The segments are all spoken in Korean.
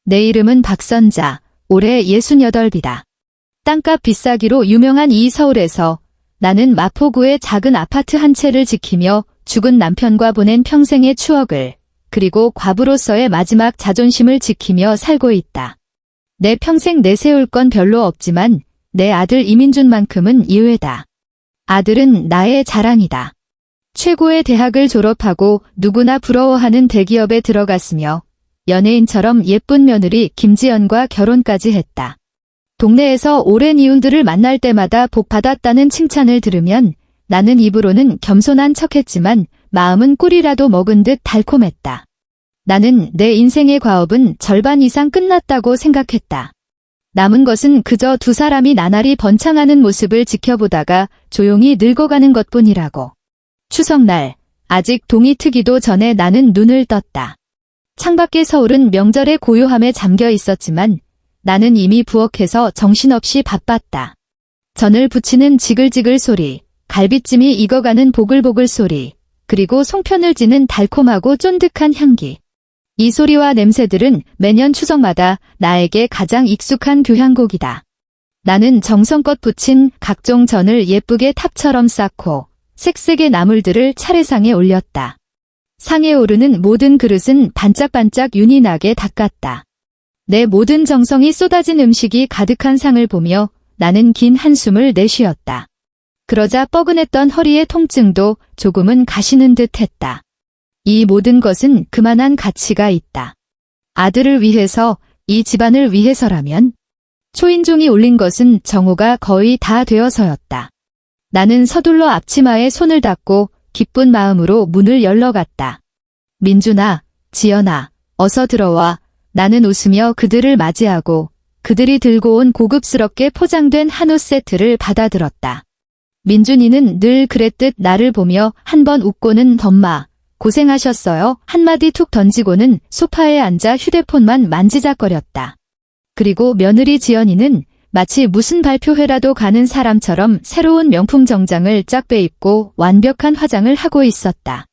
내 이름은 박선자, 올해 68이다. 땅값 비싸기로 유명한 이 서울에서 나는 마포구의 작은 아파트 한 채를 지키며 죽은 남편과 보낸 평생의 추억을, 그리고 과부로서의 마지막 자존심을 지키며 살고 있다. 내 평생 내세울 건 별로 없지만 내 아들 이민준만큼은 이외다. 아들은 나의 자랑이다. 최고의 대학을 졸업하고 누구나 부러워하는 대기업에 들어갔으며 연예인처럼 예쁜 며느리 김지연과 결혼까지 했다. 동네에서 오랜 이웃들을 만날 때마다 복 받았다는 칭찬을 들으면 나는 입으로는 겸손한 척했지만 마음은 꿀이라도 먹은 듯 달콤했다. 나는 내 인생의 과업은 절반 이상 끝났다고 생각했다. 남은 것은 그저 두 사람이 나날이 번창하는 모습을 지켜보다가 조용히 늙어가는 것뿐이라고. 추석날, 아직 동이 트기도 전에 나는 눈을 떴다. 창밖의 서울은 명절의 고요함에 잠겨 있었지만 나는 이미 부엌에서 정신없이 바빴다. 전을 부치는 지글지글 소리, 갈비찜이 익어가는 보글보글 소리, 그리고 송편을 찌는 달콤하고 쫀득한 향기. 이 소리와 냄새들은 매년 추석마다 나에게 가장 익숙한 교향곡이다. 나는 정성껏 부친 각종 전을 예쁘게 탑처럼 쌓고 색색의 나물들을 차례상에 올렸다. 상에 오르는 모든 그릇은 반짝반짝 윤이 나게 닦았다. 내 모든 정성이 쏟아진 음식이 가득한 상을 보며 나는 긴 한숨을 내쉬었다. 그러자 뻐근했던 허리의 통증도 조금은 가시는 듯 했다. 이 모든 것은 그만한 가치가 있다. 아들을 위해서, 이 집안을 위해서라면? 초인종이 울린 것은 정오가 거의 다 되어서였다. 나는 서둘러 앞치마에 손을 닦고 기쁜 마음으로 문을 열러갔다. 민준아, 지연아, 어서 들어와. 나는 웃으며 그들을 맞이하고 그들이 들고 온 고급스럽게 포장된 한우 세트를 받아들었다. 민준이는 늘 그랬듯 나를 보며 한 번 웃고는 엄마, 고생하셨어요. 한마디 툭 던지고는 소파에 앉아 휴대폰만 만지작거렸다. 그리고 며느리 지연이는 마치 무슨 발표회라도 가는 사람처럼 새로운 명품 정장을 쫙 빼입고 완벽한 화장을 하고 있었다.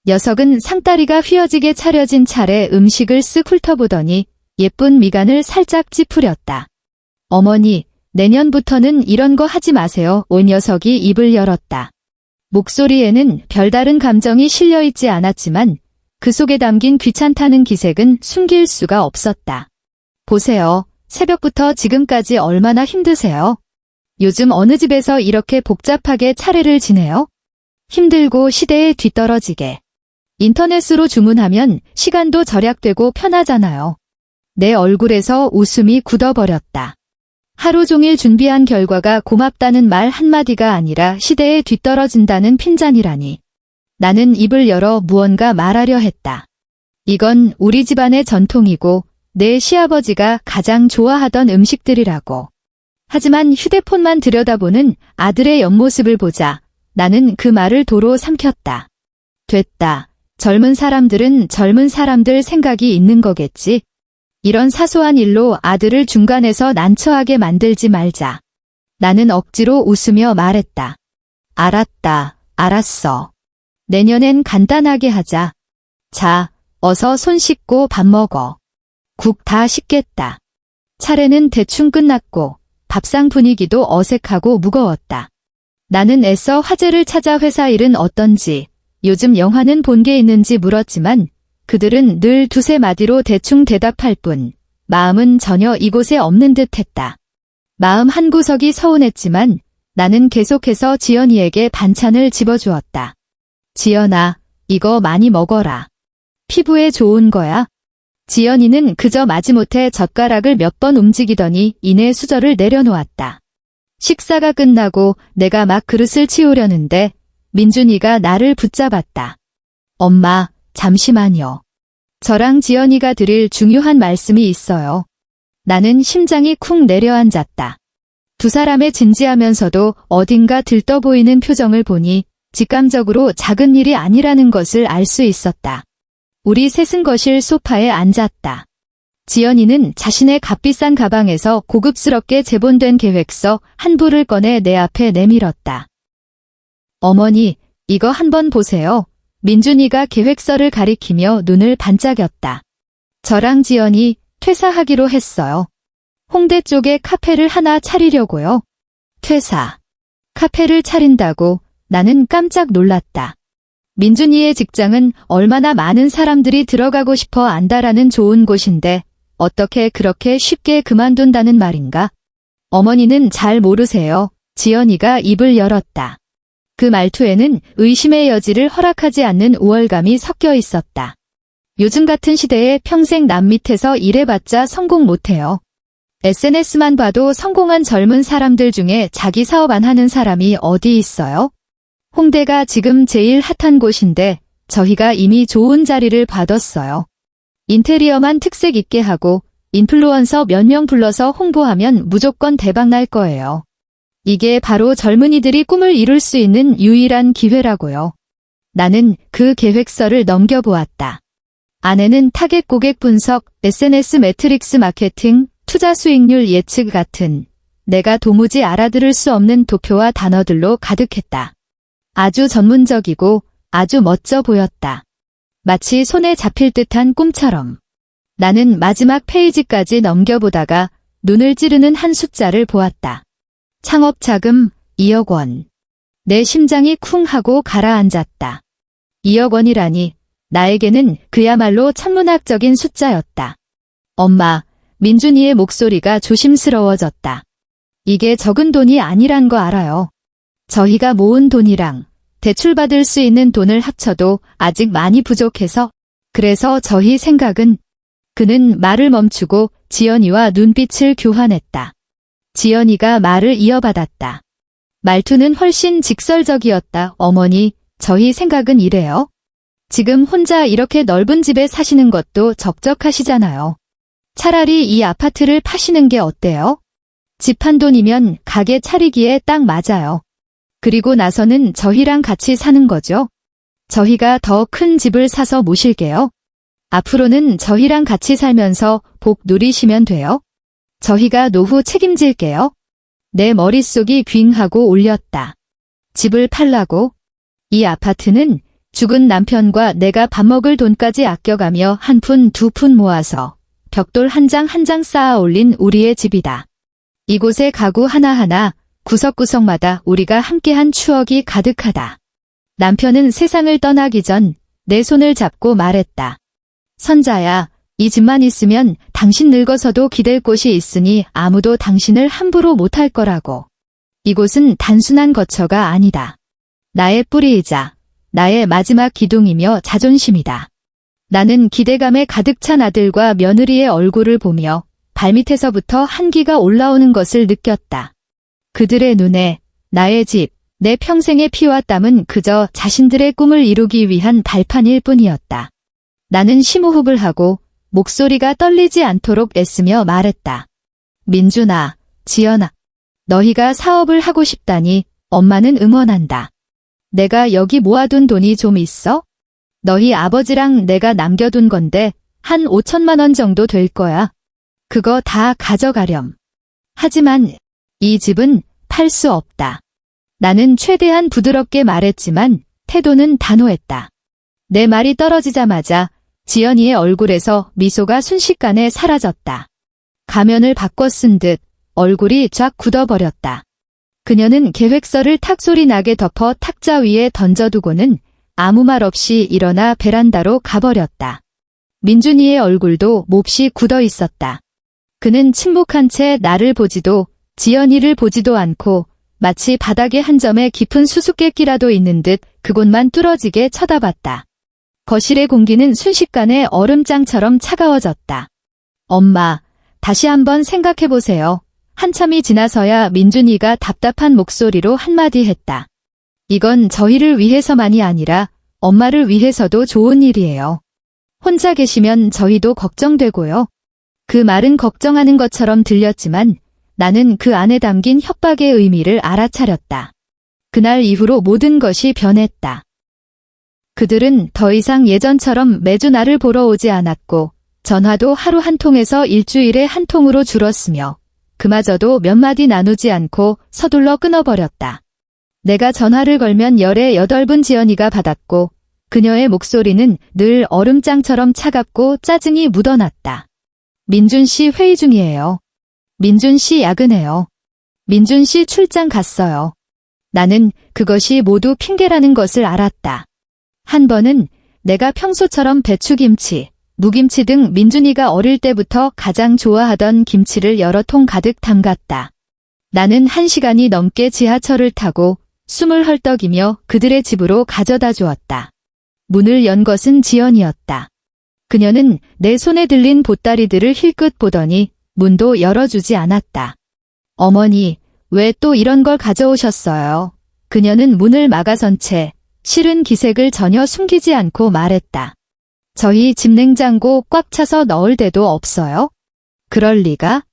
녀석은 상다리가 휘어지게 차려진 차례 음식을 쓱 훑어보더니 예쁜 미간을 살짝 찌푸렸다. 어머니, 내년부터는 이런 거 하지 마세요. 오 녀석이 입을 열었다. 목소리에는 별다른 감정이 실려있지 않았지만 그 속에 담긴 귀찮다는 기색은 숨길 수가 없었다. 보세요. 새벽부터 지금까지 얼마나 힘드세요? 요즘 어느 집에서 이렇게 복잡하게 차례를 지내요? 힘들고 시대에 뒤떨어지게. 인터넷으로 주문하면 시간도 절약되고 편하잖아요. 내 얼굴에서 웃음이 굳어버렸다. 하루 종일 준비한 결과가 고맙다는 말 한마디가 아니라 시대에 뒤떨어진다는 핀잔이라니. 나는 입을 열어 무언가 말하려 했다. 이건 우리 집안의 전통이고 내 시아버지가 가장 좋아하던 음식들이라고. 하지만 휴대폰만 들여다보는 아들의 옆모습을 보자 나는 그 말을 도로 삼켰다. 됐다. 젊은 사람들은 젊은 사람들 생각이 있는 거겠지. 이런 사소한 일로 아들을 중간에서 난처하게 만들지 말자. 나는 억지로 웃으며 말했다. 알았다. 알았어. 내년엔 간단하게 하자. 자, 어서 손 씻고 밥 먹어. 국 다 식겠다. 차례는 대충 끝났고 밥상 분위기도 어색하고 무거웠다. 나는 애써 화제를 찾아 회사 일은 어떤지, 요즘 영화는 본 게 있는지 물었지만 그들은 늘 두세 마디로 대충 대답할 뿐 마음은 전혀 이곳에 없는 듯했다. 마음 한구석이 서운했지만 나는 계속해서 지연이에게 반찬을 집어주었다. 지연아, 이거 많이 먹어라. 피부에 좋은 거야. 지연이는 그저 마지못해 젓가락을 몇 번 움직이더니 이내 수저를 내려놓았다. 식사가 끝나고 내가 막 그릇을 치우려는데 민준이가 나를 붙잡았다. 엄마, 잠시만요. 저랑 지연이가 드릴 중요한 말씀이 있어요. 나는 심장이 쿵 내려앉았다. 두 사람의 진지하면서도 어딘가 들떠 보이는 표정을 보니 직감적으로 작은 일이 아니라는 것을 알 수 있었다. 우리 셋은 거실 소파에 앉았다. 지연이는 자신의 값비싼 가방에서 고급스럽게 제본된 계획서 한 부를 꺼내 내 앞에 내밀었다. 어머니, 이거 한번 보세요. 민준이가 계획서를 가리키며 눈을 반짝였다. 저랑 지연이 퇴사하기로 했어요. 홍대 쪽에 카페를 하나 차리려고요. 퇴사. 카페를 차린다고 나는 깜짝 놀랐다. 민준이의 직장은 얼마나 많은 사람들이 들어가고 싶어 안다라는 좋은 곳인데 어떻게 그렇게 쉽게 그만둔다는 말인가? 어머니는 잘 모르세요. 지연이가 입을 열었다. 그 말투에는 의심의 여지를 허락하지 않는 우월감이 섞여 있었다. 요즘 같은 시대에 평생 남 밑에서 일해봤자 성공 못해요. SNS만 봐도 성공한 젊은 사람들 중에 자기 사업 안 하는 사람이 어디 있어요? 홍대가 지금 제일 핫한 곳인데 저희가 이미 좋은 자리를 받았어요. 인테리어만 특색 있게 하고 인플루언서 몇 명 불러서 홍보하면 무조건 대박 날 거예요. 이게 바로 젊은이들이 꿈을 이룰 수 있는 유일한 기회라고요. 나는 그 계획서를 넘겨보았다. 안에는 타겟 고객 분석, SNS 매트릭스 마케팅, 투자 수익률 예측 같은 내가 도무지 알아들을 수 없는 도표와 단어들로 가득했다. 아주 전문적이고 아주 멋져 보였다. 마치 손에 잡힐 듯한 꿈처럼. 나는 마지막 페이지까지 넘겨보다가 눈을 찌르는 한 숫자를 보았다. 창업 자금 2억 원. 내 심장이 쿵 하고 가라앉았다. 2억 원이라니 나에게는 그야말로 천문학적인 숫자였다. 엄마, 민준이의 목소리가 조심스러워졌다. 이게 적은 돈이 아니란 거 알아요. 저희가 모은 돈이랑 대출받을 수 있는 돈을 합쳐도 아직 많이 부족해서 그래서 저희 생각은 그는 말을 멈추고 지연이와 눈빛을 교환했다. 지연이가 말을 이어받았다. 말투는 훨씬 직설적이었다. 어머니, 저희 생각은 이래요. 지금 혼자 이렇게 넓은 집에 사시는 것도 적적하시잖아요. 차라리 이 아파트를 파시는 게 어때요? 집 한 돈이면 가게 차리기에 딱 맞아요. 그리고 나서는 저희랑 같이 사는 거죠. 저희가 더 큰 집을 사서 모실게요. 앞으로는 저희랑 같이 살면서 복 누리시면 돼요. 저희가 노후 책임질게요. 내 머릿속이 괭하고 울렸다. 집을 팔라고? 이 아파트는 죽은 남편과 내가 밥 먹을 돈까지 아껴가며 한 푼 두 푼 모아서 벽돌 한 장 한 장 쌓아 올린 우리의 집이다. 이곳의 가구 하나하나 구석구석마다 우리가 함께한 추억이 가득하다. 남편은 세상을 떠나기 전 내 손을 잡고 말했다. 선자야, 이 집만 있으면 당신 늙어서도 기댈 곳이 있으니 아무도 당신을 함부로 못할 거라고. 이곳은 단순한 거처가 아니다. 나의 뿌리이자 나의 마지막 기둥이며 자존심이다. 나는 기대감에 가득 찬 아들과 며느리의 얼굴을 보며 발밑에서부터 한기가 올라오는 것을 느꼈다. 그들의 눈에 나의 집, 내 평생의 피와 땀은 그저 자신들의 꿈을 이루기 위한 발판일 뿐이었다. 나는 심호흡을 하고 목소리가 떨리지 않도록 애쓰며 말했다. 민준아, 지연아, 너희가 사업을 하고 싶다니 엄마는 응원한다. 내가 여기 모아둔 돈이 좀 있어? 너희 아버지랑 내가 남겨둔 건데 한 5천만 원 정도 될 거야. 그거 다 가져가렴. 하지만 이 집은 팔 수 없다. 나는 최대한 부드럽게 말했지만 태도는 단호했다. 내 말이 떨어지자마자 지연이의 얼굴에서 미소가 순식간에 사라졌다. 가면을 바꿔 쓴 듯 얼굴이 쫙 굳어버렸다. 그녀는 계획서를 탁 소리 나게 덮어 탁자 위에 던져두고는 아무 말 없이 일어나 베란다로 가버렸다. 민준이의 얼굴도 몹시 굳어 있었다. 그는 침묵한 채 나를 보지도 지연이를 보지도 않고 마치 바닥에 한 점의 깊은 수수께끼라도 있는 듯 그곳만 뚫어지게 쳐다봤다. 거실의 공기는 순식간에 얼음장처럼 차가워졌다. 엄마, 다시 한번 생각해보세요. 한참이 지나서야 민준이가 답답한 목소리로 한마디 했다. 이건 저희를 위해서만이 아니라 엄마를 위해서도 좋은 일이에요. 혼자 계시면 저희도 걱정되고요. 그 말은 걱정하는 것처럼 들렸지만 나는 그 안에 담긴 협박의 의미를 알아차렸다. 그날 이후로 모든 것이 변했다. 그들은 더 이상 예전처럼 매주 나를 보러 오지 않았고 전화도 하루 한 통에서 일주일에 한 통으로 줄었으며 그마저도 몇 마디 나누지 않고 서둘러 끊어버렸다. 내가 전화를 걸면 열에 8분 지연이가 받았고 그녀의 목소리는 늘 얼음장처럼 차갑고 짜증이 묻어났다. 민준 씨 회의 중이에요. 민준 씨 야근해요. 민준 씨 출장 갔어요. 나는 그것이 모두 핑계라는 것을 알았다. 한 번은 내가 평소처럼 배추김치, 무김치 등 민준이가 어릴 때부터 가장 좋아하던 김치를 여러 통 가득 담갔다. 나는 1시간이 넘게 지하철을 타고 숨을 헐떡이며 그들의 집으로 가져다 주었다. 문을 연 것은 지연이었다. 그녀는 내 손에 들린 보따리들을 힐끗 보더니 문도 열어주지 않았다. 어머니, 왜 또 이런 걸 가져오셨어요? 그녀는 문을 막아선 채 싫은 기색을 전혀 숨기지 않고 말했다. 저희 집 냉장고 꽉 차서 넣을 데도 없어요? 그럴 리가?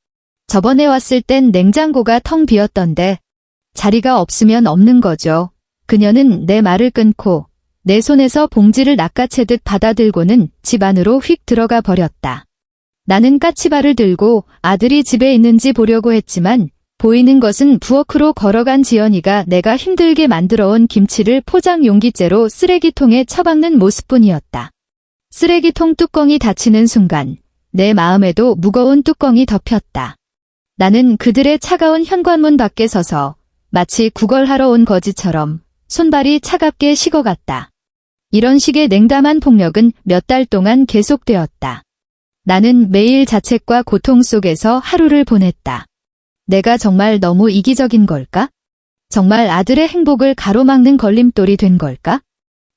저번에 왔을 땐 냉장고가 텅 비었던데 자리가 없으면 없는 거죠. 그녀는 내 말을 끊고 내 손에서 봉지를 낚아채듯 받아들고는 집 안으로 휙 들어가 버렸다. 나는 까치발을 들고 아들이 집에 있는지 보려고 했지만 보이는 것은 부엌으로 걸어간 지연이가 내가 힘들게 만들어온 김치를 포장 용기째로 쓰레기통에 처박는 모습뿐이었다. 쓰레기통 뚜껑이 닫히는 순간 내 마음에도 무거운 뚜껑이 덮였다. 나는 그들의 차가운 현관문 밖에 서서 마치 구걸하러 온 거지처럼 손발이 차갑게 식어갔다. 이런 식의 냉담한 폭력은 몇 달 동안 계속되었다. 나는 매일 자책과 고통 속에서 하루를 보냈다. 내가 정말 너무 이기적인 걸까? 정말 아들의 행복을 가로막는 걸림돌이 된 걸까?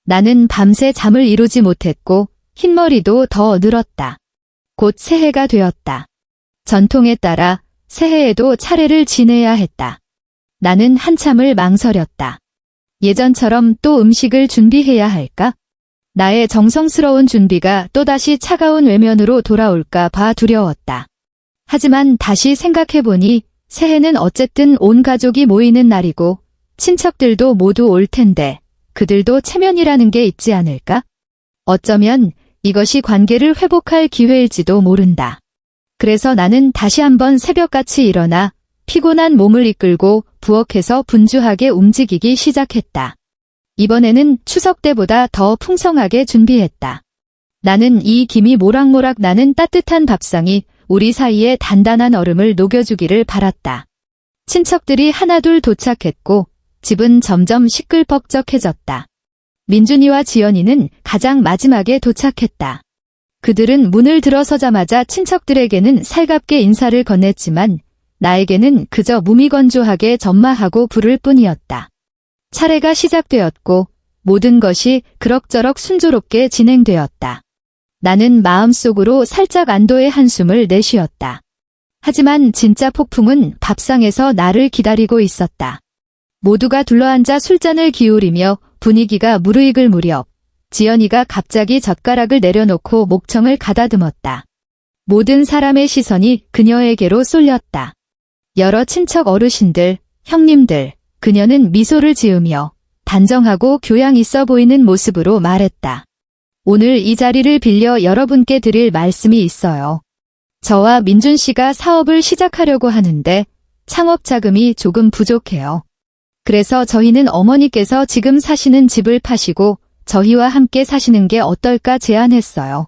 나는 밤새 잠을 이루지 못했고 흰머리도 더 늘었다. 곧 새해가 되었다. 전통에 따라 새해에도 차례를 지내야 했다. 나는 한참을 망설였다. 예전처럼 또 음식을 준비해야 할까? 나의 정성스러운 준비가 또다시 차가운 외면으로 돌아올까 봐 두려웠다. 하지만 다시 생각해보니 새해는 어쨌든 온 가족이 모이는 날이고 친척들도 모두 올 텐데 그들도 체면이라는 게 있지 않을까? 어쩌면 이것이 관계를 회복할 기회일지도 모른다. 그래서 나는 다시 한번 새벽같이 일어나 피곤한 몸을 이끌고 부엌에서 분주하게 움직이기 시작했다. 이번에는 추석 때보다 더 풍성하게 준비했다. 나는 이 김이 모락모락 나는 따뜻한 밥상이 우리 사이에 단단한 얼음을 녹여주기를 바랐다. 친척들이 하나둘 도착했고 집은 점점 시끌벅적해졌다. 민준이와 지연이는 가장 마지막에 도착했다. 그들은 문을 들어서자마자 친척들에게는 살갑게 인사를 건넸지만 나에게는 그저 무미건조하게 전마하고 부를 뿐이었다. 차례가 시작되었고 모든 것이 그럭저럭 순조롭게 진행되었다. 나는 마음속으로 살짝 안도의 한숨을 내쉬었다. 하지만 진짜 폭풍은 밥상에서 나를 기다리고 있었다. 모두가 둘러앉아 술잔을 기울이며 분위기가 무르익을 무렵 지연이가 갑자기 젓가락을 내려놓고 목청을 가다듬었다. 모든 사람의 시선이 그녀에게로 쏠렸다. 여러 친척 어르신들, 형님들, 그녀는 미소를 지으며 단정하고 교양 있어 보이는 모습으로 말했다. 오늘 이 자리를 빌려 여러분께 드릴 말씀이 있어요. 저와 민준 씨가 사업을 시작하려고 하는데 창업 자금이 조금 부족해요. 그래서 저희는 어머니께서 지금 사시는 집을 파시고 저희와 함께 사시는 게 어떨까 제안했어요.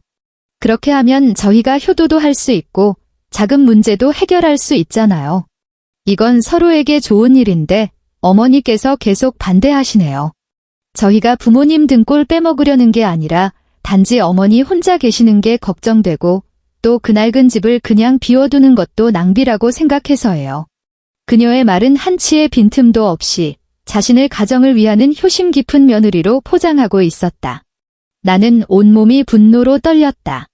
그렇게 하면 저희가 효도도 할 수 있고 자금 문제도 해결할 수 있잖아요. 이건 서로에게 좋은 일인데 어머니께서 계속 반대하시네요. 저희가 부모님 등골 빼먹으려는 게 아니라 단지 어머니 혼자 계시는 게 걱정되고 또 그 낡은 집을 그냥 비워두는 것도 낭비라고 생각해서예요. 그녀의 말은 한치의 빈틈도 없이 자신의 가정을 위하는 효심 깊은 며느리로 포장하고 있었다. 나는 온몸이 분노로 떨렸다.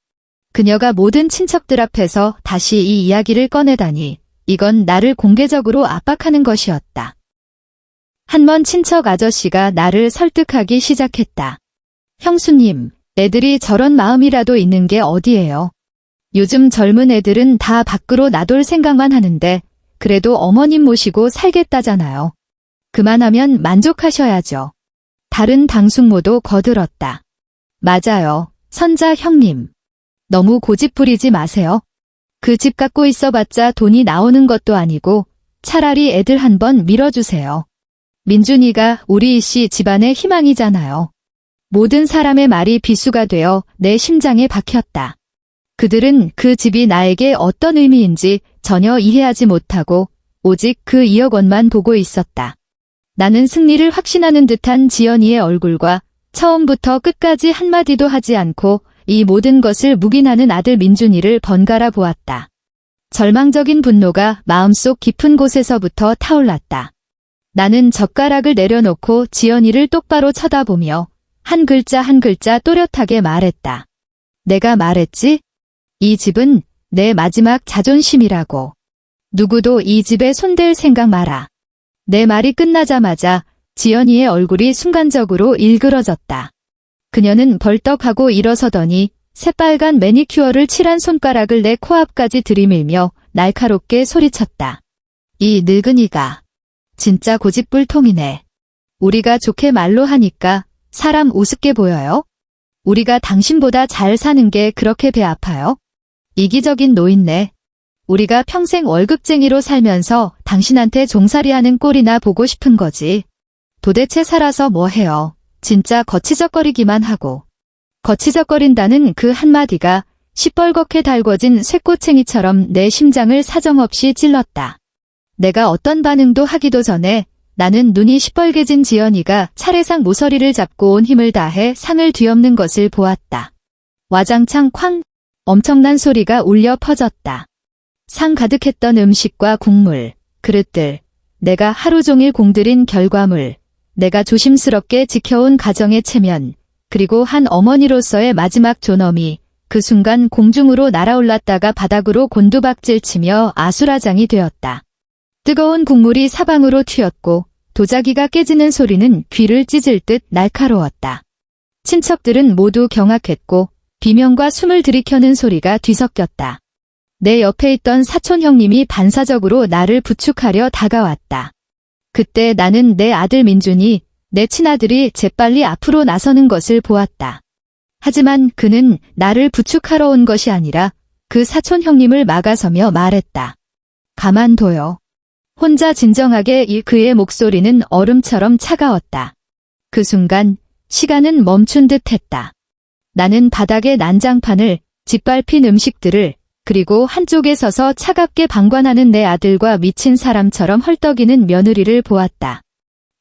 그녀가 모든 친척들 앞에서 다시 이 이야기를 꺼내다니 이건 나를 공개적으로 압박하는 것이었다. 한 번 친척 아저씨가 나를 설득하기 시작했다. 형수님, 애들이 저런 마음이라도 있는 게 어디예요? 요즘 젊은 애들은 다 밖으로 나돌 생각만 하는데 그래도 어머님 모시고 살겠다잖아요. 그만하면 만족하셔야죠. 다른 방숙모도 거들었다. 맞아요, 선자 형님. 너무 고집 부리지 마세요. 그 집 갖고 있어봤자 돈이 나오는 것도 아니고 차라리 애들 한번 밀어주세요. 민준이가 우리 이씨 집안의 희망이잖아요. 모든 사람의 말이 비수가 되어 내 심장에 박혔다. 그들은 그 집이 나에게 어떤 의미인지 전혀 이해하지 못하고 오직 그 2억 원만 보고 있었다. 나는 승리를 확신하는 듯한 지연이의 얼굴과 처음부터 끝까지 한마디도 하지 않고 이 모든 것을 묵인하는 아들 민준이를 번갈아 보았다. 절망적인 분노가 마음속 깊은 곳에서부터 타올랐다. 나는 젓가락을 내려놓고 지연이를 똑바로 쳐다보며 한 글자 한 글자 또렷하게 말했다. 내가 말했지? 이 집은 내 마지막 자존심이라고. 누구도 이 집에 손댈 생각 마라. 내 말이 끝나자마자 지연이의 얼굴이 순간적으로 일그러졌다. 그녀는 벌떡하고 일어서더니 새빨간 매니큐어를 칠한 손가락을 내 코앞까지 들이밀며 날카롭게 소리쳤다. 이 늙은이가 진짜 고집불통이네. 우리가 좋게 말로 하니까 사람 우습게 보여요? 우리가 당신보다 잘 사는 게 그렇게 배 아파요? 이기적인 노인네. 우리가 평생 월급쟁이로 살면서 당신한테 종살이하는 꼴이나 보고 싶은 거지. 도대체 살아서 뭐 해요? 진짜 거치적거리기만 하고. 거치적거린다는 그 한마디가 시뻘겋게 달궈진 쇠꼬챙이처럼 내 심장을 사정없이 찔렀다. 내가 어떤 반응도 하기도 전에 나는 눈이 시뻘개진 지연이가 차례상 모서리를 잡고 온 힘을 다해 상을 뒤엎는 것을 보았다. 와장창 쾅! 엄청난 소리가 울려 퍼졌다. 상 가득했던 음식과 국물, 그릇들, 내가 하루 종일 공들인 결과물, 내가 조심스럽게 지켜온 가정의 체면, 그리고 한 어머니로서의 마지막 존엄이 그 순간 공중으로 날아올랐다가 바닥으로 곤두박질치며 아수라장이 되었다. 뜨거운 국물이 사방으로 튀었고 도자기가 깨지는 소리는 귀를 찢을 듯 날카로웠다. 친척들은 모두 경악했고 비명과 숨을 들이켜는 소리가 뒤섞였다. 내 옆에 있던 사촌 형님이 반사적으로 나를 부축하려 다가왔다. 그때 나는 내 아들 민준이, 내 친아들이 재빨리 앞으로 나서는 것을 보았다. 하지만 그는 나를 부축하러 온 것이 아니라 그 사촌 형님을 막아서며 말했다. 가만둬요. 혼자 진정하게 그의 목소리는 얼음처럼 차가웠다. 그 순간 시간은 멈춘 듯 했다. 나는 바닥의 난장판을, 짓밟힌 음식들을, 그리고 한쪽에 서서 차갑게 방관하는 내 아들과 미친 사람처럼 헐떡이는 며느리를 보았다.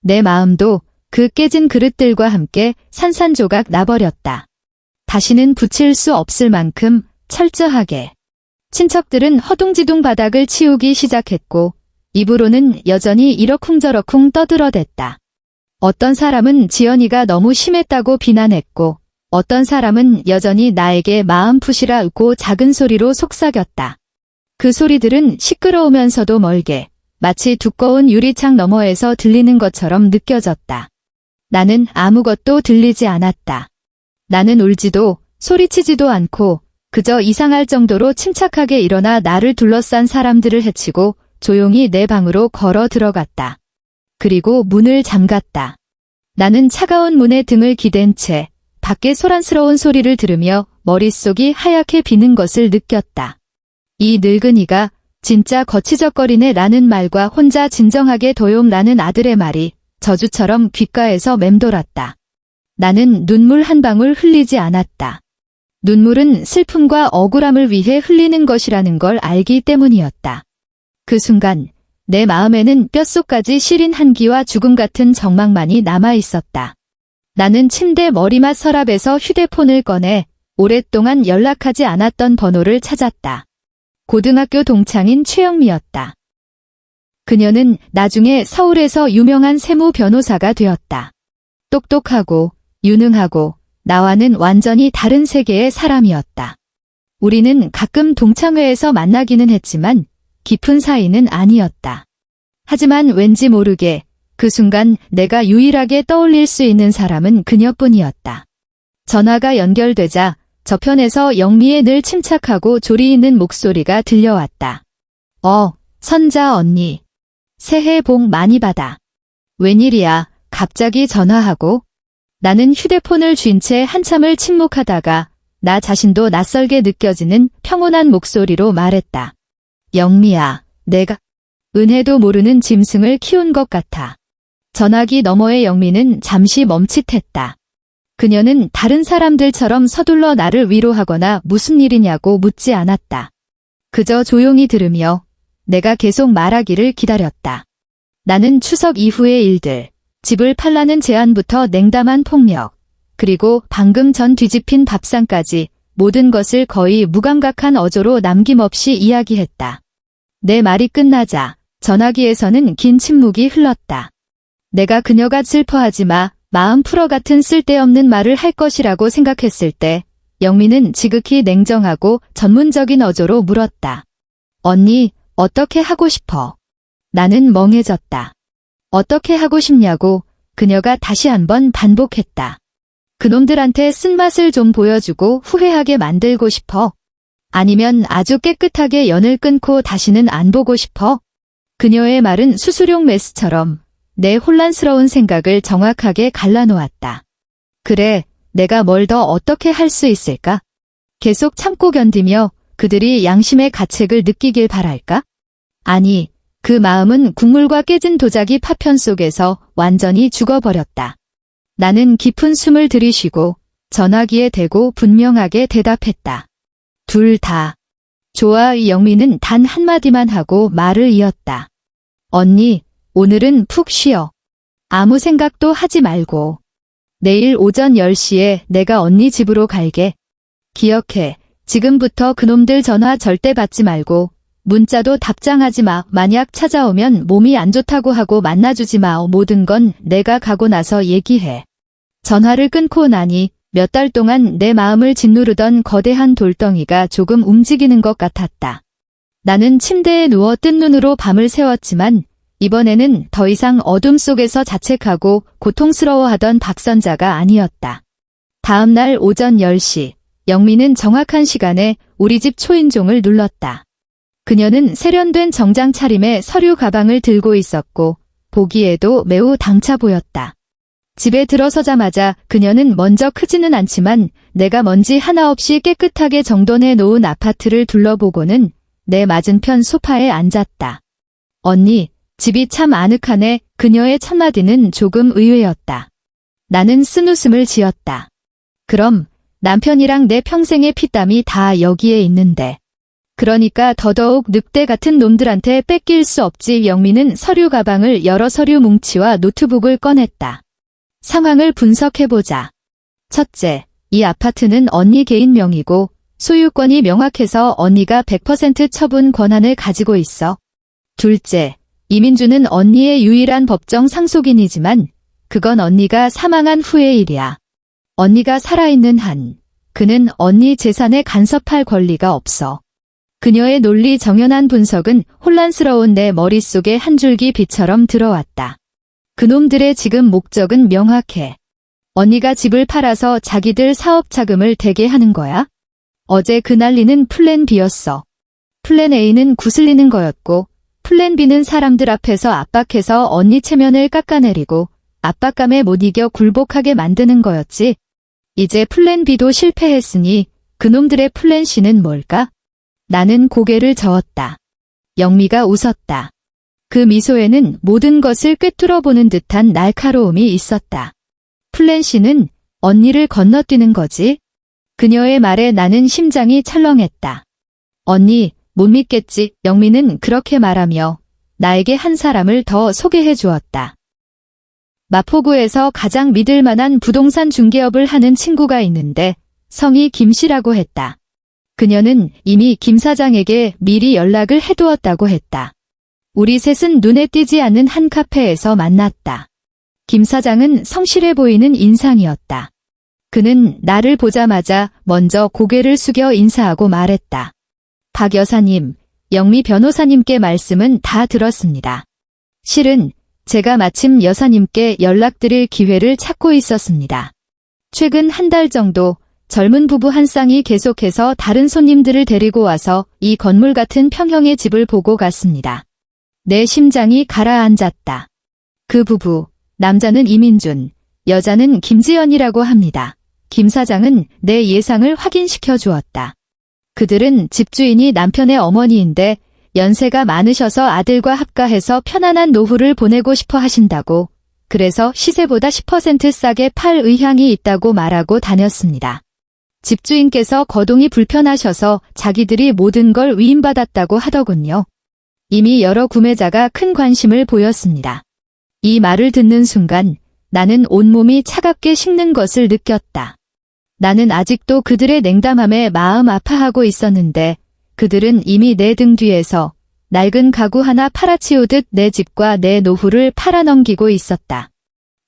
내 마음도 그 깨진 그릇들과 함께 산산조각 나버렸다. 다시는 붙일 수 없을 만큼 철저하게. 친척들은 허둥지둥 바닥을 치우기 시작했고 입으로는 여전히 이러쿵저러쿵 떠들어댔다. 어떤 사람은 지연이가 너무 심했다고 비난했고 어떤 사람은 여전히 나에게 마음 푸시라고 작은 소리로 속삭였다. 그 소리들은 시끄러우면서도 멀게 마치 두꺼운 유리창 너머에서 들리는 것처럼 느껴졌다. 나는 아무것도 들리지 않았다. 나는 울지도 소리치지도 않고 그저 이상할 정도로 침착하게 일어나 나를 둘러싼 사람들을 해치고 조용히 내 방으로 걸어 들어갔다. 그리고 문을 잠갔다. 나는 차가운 문에 등을 기댄 채 밖의 소란스러운 소리를 들으며 머릿속이 하얗게 비는 것을 느꼈다. 이 늙은이가 진짜 거치적거리네 라는 말과 혼자 진정하게 도용라는 아들의 말이 저주처럼 귓가에서 맴돌았다. 나는 눈물 한 방울 흘리지 않았다. 눈물은 슬픔과 억울함을 위해 흘리는 것이라는 걸 알기 때문이었다. 그 순간 내 마음에는 뼛속까지 시린 한기와 죽음 같은 정막만이 남아있었다. 나는 침대 머리맡 서랍에서 휴대폰을 꺼내 오랫동안 연락하지 않았던 번호를 찾았다. 고등학교 동창인 최영미였다. 그녀는 나중에 서울에서 유명한 세무 변호사가 되었다. 똑똑하고 유능하고 나와는 완전히 다른 세계의 사람이었다. 우리는 가끔 동창회에서 만나기는 했지만 깊은 사이는 아니었다. 하지만 왠지 모르게 그 순간 내가 유일하게 떠올릴 수 있는 사람은 그녀뿐이었다. 전화가 연결되자 저편에서 영미의 늘 침착하고 조리 있는 목소리가 들려왔다. 선자 언니. 새해 복 많이 받아. 웬일이야, 갑자기 전화하고? 나는 휴대폰을 쥔 채 한참을 침묵하다가 나 자신도 낯설게 느껴지는 평온한 목소리로 말했다. 영미야, 내가 은혜도 모르는 짐승을 키운 것 같아. 전화기 너머의 영미는 잠시 멈칫했다. 그녀는 다른 사람들처럼 서둘러 나를 위로하거나 무슨 일이냐고 묻지 않았다. 그저 조용히 들으며 내가 계속 말하기를 기다렸다. 나는 추석 이후의 일들, 집을 팔라는 제안부터 냉담한 폭력, 그리고 방금 전 뒤집힌 밥상까지 모든 것을 거의 무감각한 어조로 남김없이 이야기했다. 내 말이 끝나자 전화기에서는 긴 침묵이 흘렀다. 내가 그녀가 슬퍼하지 마, 마음 풀어 같은 쓸데없는 말을 할 것이라고 생각했을 때 영미는 지극히 냉정하고 전문적인 어조로 물었다. 언니, 어떻게 하고 싶어? 나는 멍해졌다. 어떻게 하고 싶냐고 그녀가 다시 한번 반복했다. 그놈들한테 쓴맛을 좀 보여주고 후회하게 만들고 싶어? 아니면 아주 깨끗하게 연을 끊고 다시는 안 보고 싶어? 그녀의 말은 수수용 메스처럼 내 혼란스러운 생각을 정확하게 갈라놓았다. 그래, 내가 뭘 더 어떻게 할 수 있을까? 계속 참고 견디며 그들이 양심의 가책을 느끼길 바랄까? 아니, 그 마음은 국물과 깨진 도자기 파편 속에서 완전히 죽어버렸다. 나는 깊은 숨을 들이쉬고 전화기에 대고 분명하게 대답했다. 둘 다. 좋아. 영미는 단 한마디만 하고 말을 이었다. 언니, 오늘은 푹 쉬어. 아무 생각도 하지 말고. 내일 오전 10시에 내가 언니 집으로 갈게. 기억해. 지금부터 그놈들 전화 절대 받지 말고 문자도 답장하지 마. 만약 찾아오면 몸이 안 좋다고 하고 만나주지 마. 모든 건 내가 가고 나서 얘기해. 전화를 끊고 나니 몇 달 동안 내 마음을 짓누르던 거대한 돌덩이가 조금 움직이는 것 같았다. 나는 침대에 누워 뜬 눈으로 밤을 새웠지만 이번에는 더 이상 어둠 속에서 자책하고 고통스러워하던 박선자가 아니었다. 다음 날 오전 10시, 영미는 정확한 시간에 우리 집 초인종을 눌렀다. 그녀는 세련된 정장 차림의 서류 가방을 들고 있었고 보기에도 매우 당차 보였다. 집에 들어서자마자 그녀는 먼저 크지는 않지만 내가 먼지 하나 없이 깨끗하게 정돈해 놓은 아파트를 둘러보고는 내 맞은편 소파에 앉았다. 언니, 집이 참 아늑하네. 그녀의 첫마디는 조금 의외였다. 나는 쓴웃음을 지었다. 그럼 남편이랑 내 평생의 피땀이 다 여기에 있는데. 그러니까 더더욱 늑대 같은 놈들한테 뺏길 수 없지. 영미는 서류 가방을 열어 서류 뭉치와 노트북을 꺼냈다. 상황을 분석해보자. 첫째, 이 아파트는 언니 개인 명의고 소유권이 명확해서 언니가 100% 처분 권한을 가지고 있어. 둘째, 이민주는 언니의 유일한 법정 상속인이지만 그건 언니가 사망한 후의 일이야. 언니가 살아있는 한 그는 언니 재산에 간섭할 권리가 없어. 그녀의 논리 정연한 분석은 혼란스러운 내 머릿속에 한 줄기 빛처럼 들어왔다. 그놈들의 지금 목적은 명확해. 언니가 집을 팔아서 자기들 사업 자금을 대게 하는 거야? 어제 그 난리는 플랜 B였어. 플랜 A는 구슬리는 거였고 플랜 B는 사람들 앞에서 압박해서 언니 체면을 깎아내리고 압박감에 못 이겨 굴복하게 만드는 거였지. 이제 플랜 B도 실패했으니 그놈들의 플랜 C는 뭘까? 나는 고개를 저었다. 영미가 웃었다. 그 미소에는 모든 것을 꿰뚫어보는 듯한 날카로움이 있었다. 플랜 C는 언니를 건너뛰는 거지? 그녀의 말에 나는 심장이 철렁했다. 언니, 못 믿겠지. 영미는 그렇게 말하며 나에게 한 사람을 더 소개해 주었다. 마포구에서 가장 믿을 만한 부동산 중개업을 하는 친구가 있는데 성이 김씨라고 했다. 그녀는 이미 김 사장에게 미리 연락을 해두었다고 했다. 우리 셋은 눈에 띄지 않는 한 카페에서 만났다. 김 사장은 성실해 보이는 인상이었다. 그는 나를 보자마자 먼저 고개를 숙여 인사하고 말했다. 박 여사님, 영미 변호사님께 말씀은 다 들었습니다. 실은 제가 마침 여사님께 연락드릴 기회를 찾고 있었습니다. 최근 한 달 정도 젊은 부부 한 쌍이 계속해서 다른 손님들을 데리고 와서 이 건물 같은 평형의 집을 보고 갔습니다. 내 심장이 가라앉았다. 그 부부, 남자는 이민준, 여자는 김지연이라고 합니다. 김 사장은 내 예상을 확인시켜 주었다. 그들은 집주인이 남편의 어머니인데 연세가 많으셔서 아들과 합가해서 편안한 노후를 보내고 싶어 하신다고 그래서 시세보다 10% 싸게 팔 의향이 있다고 말하고 다녔습니다. 집주인께서 거동이 불편하셔서 자기들이 모든 걸 위임받았다고 하더군요. 이미 여러 구매자가 큰 관심을 보였습니다. 이 말을 듣는 순간 나는 온몸이 차갑게 식는 것을 느꼈다. 나는 아직도 그들의 냉담함에 마음 아파하고 있었는데 그들은 이미 내 등 뒤에서 낡은 가구 하나 팔아치우듯 내 집과 내 노후를 팔아넘기고 있었다.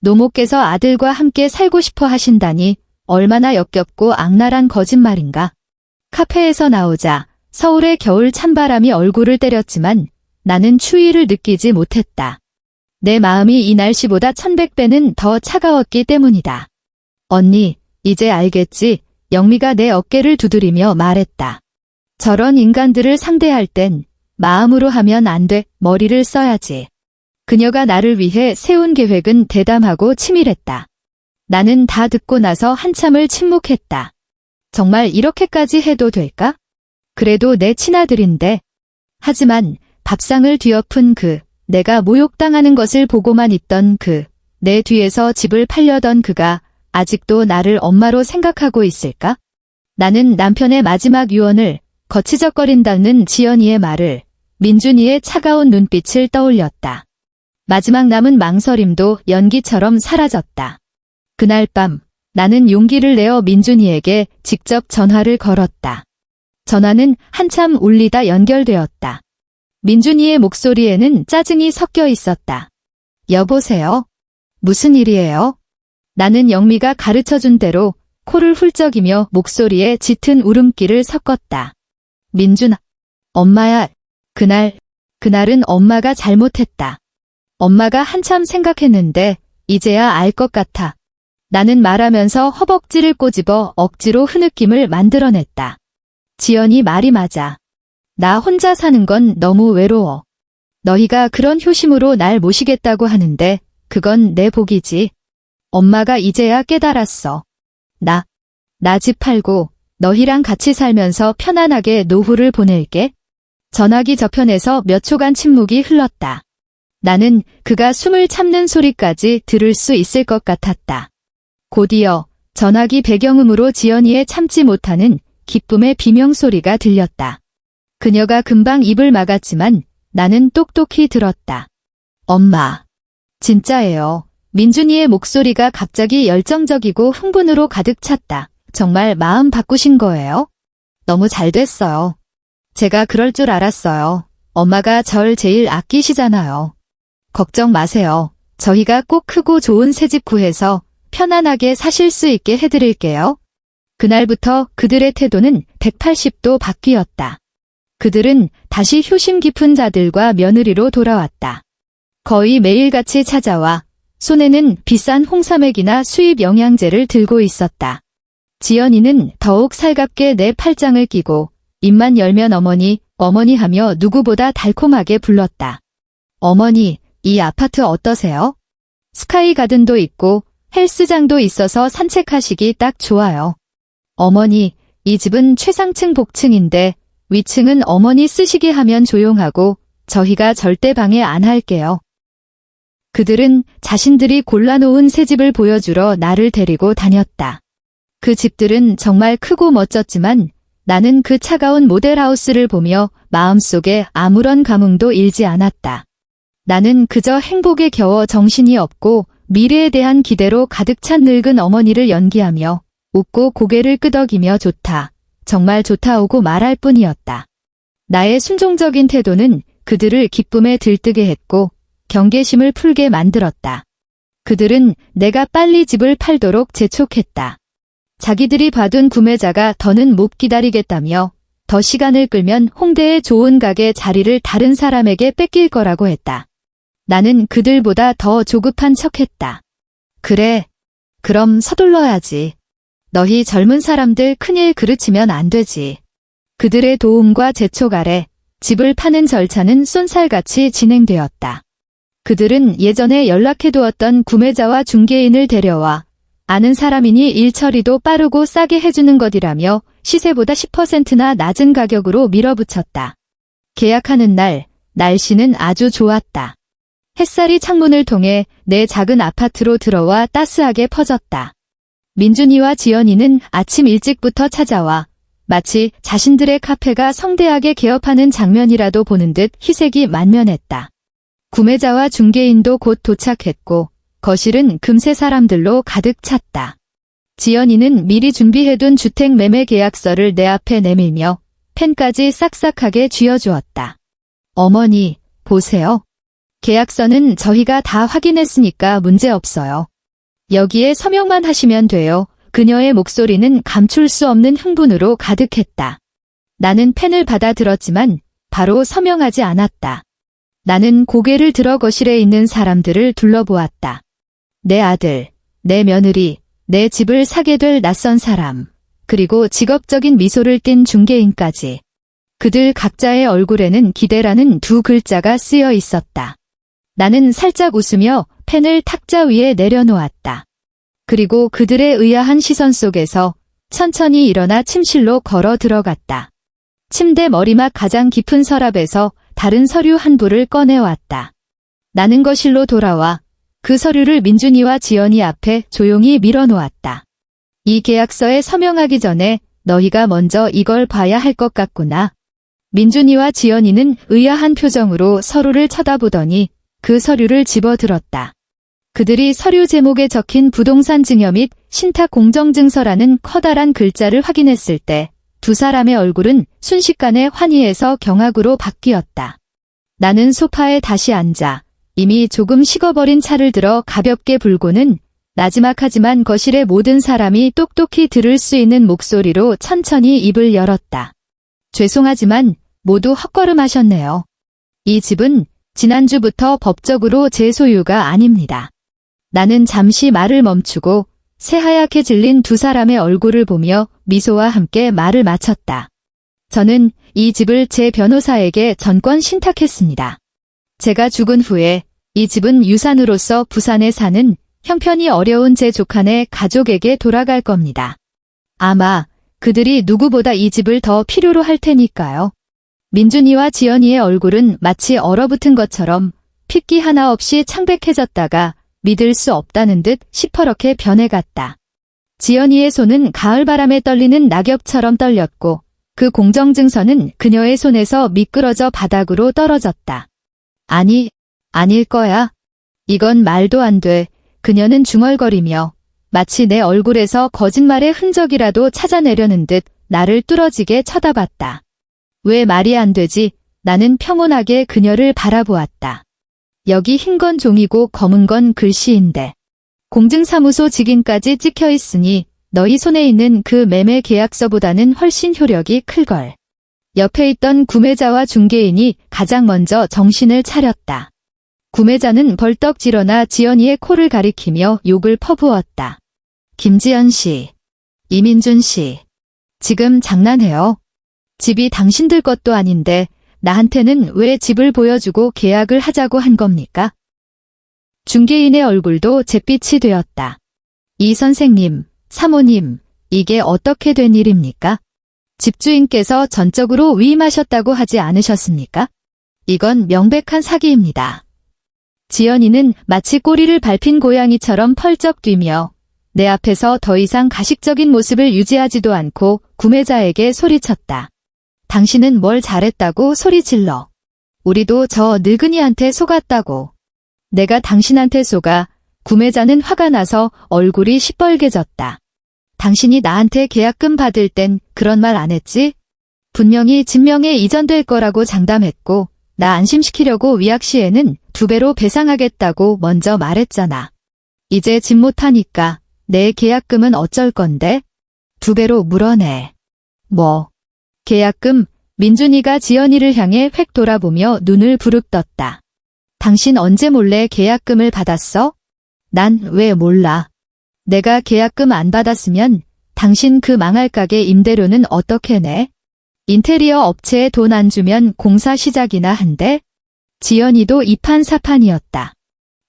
노모께서 아들과 함께 살고 싶어 하신다니 얼마나 역겹고 악랄한 거짓말인가. 카페에서 나오자 서울의 겨울 찬바람이 얼굴을 때렸지만 나는 추위를 느끼지 못했다. 내 마음이 이 날씨보다 1100배는 더 차가웠기 때문이다. 언니, 이제 알겠지? 영미가 내 어깨를 두드리며 말했다. 저런 인간들을 상대할 땐 마음으로 하면 안 돼, 머리를 써야지. 그녀가 나를 위해 세운 계획은 대담하고 치밀했다. 나는 다 듣고 나서 한참을 침묵했다. 정말 이렇게까지 해도 될까? 그래도 내 친아들인데. 하지만 밥상을 뒤엎은 내가 모욕당하는 것을 보고만 있던 내 뒤에서 집을 팔려던 그가 아직도 나를 엄마로 생각하고 있을까? 나는 남편의 마지막 유언을, 거치적거린다는 지연이의 말을, 민준이의 차가운 눈빛을 떠올렸다. 마지막 남은 망설임도 연기처럼 사라졌다. 그날 밤 나는 용기를 내어 민준이에게 직접 전화를 걸었다. 전화는 한참 울리다 연결되었다. 민준이의 목소리에는 짜증이 섞여 있었다. 여보세요? 무슨 일이에요? 나는 영미가 가르쳐준 대로 코를 훌쩍이며 목소리에 짙은 울음기를 섞었다. 민준아, 엄마야, 그날은 엄마가 잘못했다. 엄마가 한참 생각했는데 이제야 알 것 같아. 나는 말하면서 허벅지를 꼬집어 억지로 흐느낌을 만들어냈다. 지연이 말이 맞아. 나 혼자 사는 건 너무 외로워. 너희가 그런 효심으로 날 모시겠다고 하는데 그건 내 복이지. 엄마가 이제야 깨달았어. 나 집 팔고 너희랑 같이 살면서 편안하게 노후를 보낼게. 전화기 저편에서 몇 초간 침묵이 흘렀다. 나는 그가 숨을 참는 소리까지 들을 수 있을 것 같았다. 곧이어 전화기 배경음으로 지연이의 참지 못하는 기쁨의 비명소리가 들렸다. 그녀가 금방 입을 막았지만 나는 똑똑히 들었다. 엄마. 진짜예요. 민준이의 목소리가 갑자기 열정적이고 흥분으로 가득 찼다. 정말 마음 바꾸신 거예요? 너무 잘 됐어요. 제가 그럴 줄 알았어요. 엄마가 절 제일 아끼시잖아요. 걱정 마세요. 저희가 꼭 크고 좋은 새집 구해서 편안하게 사실 수 있게 해드릴게요. 그날부터 그들의 태도는 180도 바뀌었다. 그들은 다시 효심 깊은 자들과 며느리로 돌아왔다. 거의 매일같이 찾아와 손에는 비싼 홍삼액이나 수입 영양제를 들고 있었다. 지연이는 더욱 살갑게 내 팔짱을 끼고 입만 열면 어머니, 어머니 하며 누구보다 달콤하게 불렀다. 어머니, 이 아파트 어떠세요? 스카이 가든도 있고 헬스장도 있어서 산책하시기 딱 좋아요. 어머니, 이 집은 최상층 복층인데 위층은 어머니 쓰시게 하면 조용하고 저희가 절대 방해 안 할게요. 그들은 자신들이 골라놓은 새 집을 보여주러 나를 데리고 다녔다. 그 집들은 정말 크고 멋졌지만 나는 그 차가운 모델하우스를 보며 마음속에 아무런 감흥도 일지 않았다. 나는 그저 행복에 겨워 정신이 없고 미래에 대한 기대로 가득 찬 늙은 어머니를 연기하며 웃고 고개를 끄덕이며 좋다, 정말 좋다 오고 말할 뿐이었다. 나의 순종적인 태도는 그들을 기쁨에 들뜨게 했고 경계심을 풀게 만들었다. 그들은 내가 빨리 집을 팔도록 재촉했다. 자기들이 봐둔 구매자가 더는 못 기다리겠다며 더 시간을 끌면 홍대의 좋은 가게 자리를 다른 사람에게 뺏길 거라고 했다. 나는 그들보다 더 조급한 척했다. 그래, 그럼 서둘러야지. 너희 젊은 사람들 큰일 그르치면 안 되지. 그들의 도움과 재촉 아래 집을 파는 절차는 쏜살같이 진행되었다. 그들은 예전에 연락해두었던 구매자와 중개인을 데려와 아는 사람이니 일 처리도 빠르고 싸게 해주는 것이라며 시세보다 10%나 낮은 가격으로 밀어붙였다. 계약하는 날, 날씨는 아주 좋았다. 햇살이 창문을 통해 내 작은 아파트로 들어와 따스하게 퍼졌다. 민준이와 지연이는 아침 일찍부터 찾아와 마치 자신들의 카페가 성대하게 개업하는 장면이라도 보는 듯 희색이 만면했다. 구매자와 중개인도 곧 도착했고 거실은 금세 사람들로 가득 찼다. 지연이는 미리 준비해둔 주택 매매 계약서를 내 앞에 내밀며 펜까지 싹싹하게 쥐어주었다. 어머니, 보세요. 계약서는 저희가 다 확인했으니까 문제없어요. 여기에 서명만 하시면 돼요. 그녀의 목소리는 감출 수 없는 흥분으로 가득했다. 나는 펜을 받아 들었지만 바로 서명하지 않았다. 나는 고개를 들어 거실에 있는 사람들을 둘러보았다. 내 아들, 내 며느리, 내 집을 사게 될 낯선 사람, 그리고 직업적인 미소를 띤 중개인까지. 그들 각자의 얼굴에는 기대라는 두 글자가 쓰여 있었다. 나는 살짝 웃으며 펜을 탁자 위에 내려놓았다. 그리고 그들의 의아한 시선 속에서 천천히 일어나 침실로 걸어 들어갔다. 침대 머리맡 가장 깊은 서랍에서 다른 서류 한 부를 꺼내왔다. 나는 거실로 돌아와 그 서류를 민준이와 지연이 앞에 조용히 밀어놓았다. 이 계약서에 서명하기 전에 너희가 먼저 이걸 봐야 할 것 같구나. 민준이와 지연이는 의아한 표정으로 서로를 쳐다보더니 그 서류를 집어들었다. 그들이 서류 제목에 적힌 부동산 증여 및 신탁 공정증서라는 커다란 글자를 확인했을 때 두 사람의 얼굴은 순식간에 환희에서 경악으로 바뀌었다. 나는 소파에 다시 앉아 이미 조금 식어버린 차를 들어 가볍게 불고는 나지막하지만 거실의 모든 사람이 똑똑히 들을 수 있는 목소리로 천천히 입을 열었다. 죄송하지만 모두 헛걸음하셨네요. 이 집은 지난주부터 법적으로 제 소유가 아닙니다. 나는 잠시 말을 멈추고 새하얗게 질린 두 사람의 얼굴을 보며 미소와 함께 말을 마쳤다. 저는 이 집을 제 변호사에게 전권 신탁했습니다. 제가 죽은 후에 이 집은 유산으로서 부산에 사는 형편이 어려운 제 조카네 가족에게 돌아갈 겁니다. 아마 그들이 누구보다 이 집을 더 필요로 할 테니까요. 민준이와 지연이의 얼굴은 마치 얼어붙은 것처럼 핏기 하나 없이 창백해졌다가 믿을 수 없다는 듯 시퍼렇게 변해갔다. 지연이의 손은 가을바람에 떨리는 낙엽처럼 떨렸고 그 공정증서는 그녀의 손에서 미끄러져 바닥으로 떨어졌다. 아니, 아닐 거야. 이건 말도 안 돼. 그녀는 중얼거리며 마치 내 얼굴에서 거짓말의 흔적이라도 찾아내려는 듯 나를 뚫어지게 쳐다봤다. 왜 말이 안 되지? 나는 평온하게 그녀를 바라보았다. 여기 흰 건 종이고 검은 건 글씨인데 공증사무소 직인까지 찍혀 있으니 너희 손에 있는 그 매매 계약서보다는 훨씬 효력이 클걸. 옆에 있던 구매자와 중개인이 가장 먼저 정신을 차렸다. 구매자는 벌떡 일어나 지연이의 코를 가리키며 욕을 퍼부었다. 김지연 씨, 이민준 씨, 지금 장난해요? 집이 당신들 것도 아닌데 나한테는 왜 집을 보여주고 계약을 하자고 한 겁니까? 중개인의 얼굴도 잿빛이 되었다. 이 선생님, 사모님, 이게 어떻게 된 일입니까? 집주인께서 전적으로 위임하셨다고 하지 않으셨습니까? 이건 명백한 사기입니다. 지연이는 마치 꼬리를 밟힌 고양이처럼 펄쩍 뛰며 내 앞에서 더 이상 가식적인 모습을 유지하지도 않고 구매자에게 소리쳤다. 당신은 뭘 잘했다고 소리 질러. 우리도 저 늙은이한테 속았다고. 내가 당신한테 속아. 구매자는 화가 나서 얼굴이 시뻘개졌다. 당신이 나한테 계약금 받을 땐 그런 말 안 했지? 분명히 진명에 이전될 거라고 장담했고 나 안심시키려고 위약 시에는 2배로 배상하겠다고 먼저 말했잖아. 이제 집 못하니까 내 계약금은 어쩔 건데? 2배로 물어내. 뭐? 계약금? 민준이가 지연이를 향해 획 돌아보며 눈을 부릅떴다. 당신 언제 몰래 계약금을 받았어? 난 왜 몰라. 내가 계약금 안 받았으면 당신 그 망할 가게 임대료는 어떻게 내? 인테리어 업체에 돈 안 주면 공사 시작이나 한대? 지연이도 이판사판이었다.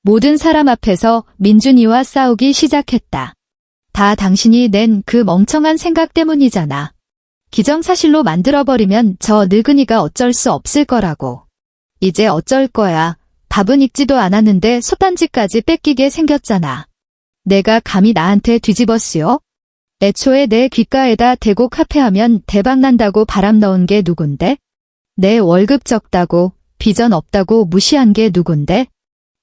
모든 사람 앞에서 민준이와 싸우기 시작했다. 다 당신이 낸 그 멍청한 생각 때문이잖아. 기정사실로 만들어버리면 저 늙은이가 어쩔 수 없을 거라고. 이제 어쩔 거야. 밥은 익지도 않았는데 솥단지까지 뺏기게 생겼잖아. 내가 감히 나한테 뒤집었으요? 애초에 내 귓가에다 대고 카페하면 대박난다고 바람 넣은 게 누군데? 내 월급 적다고, 비전 없다고 무시한 게 누군데?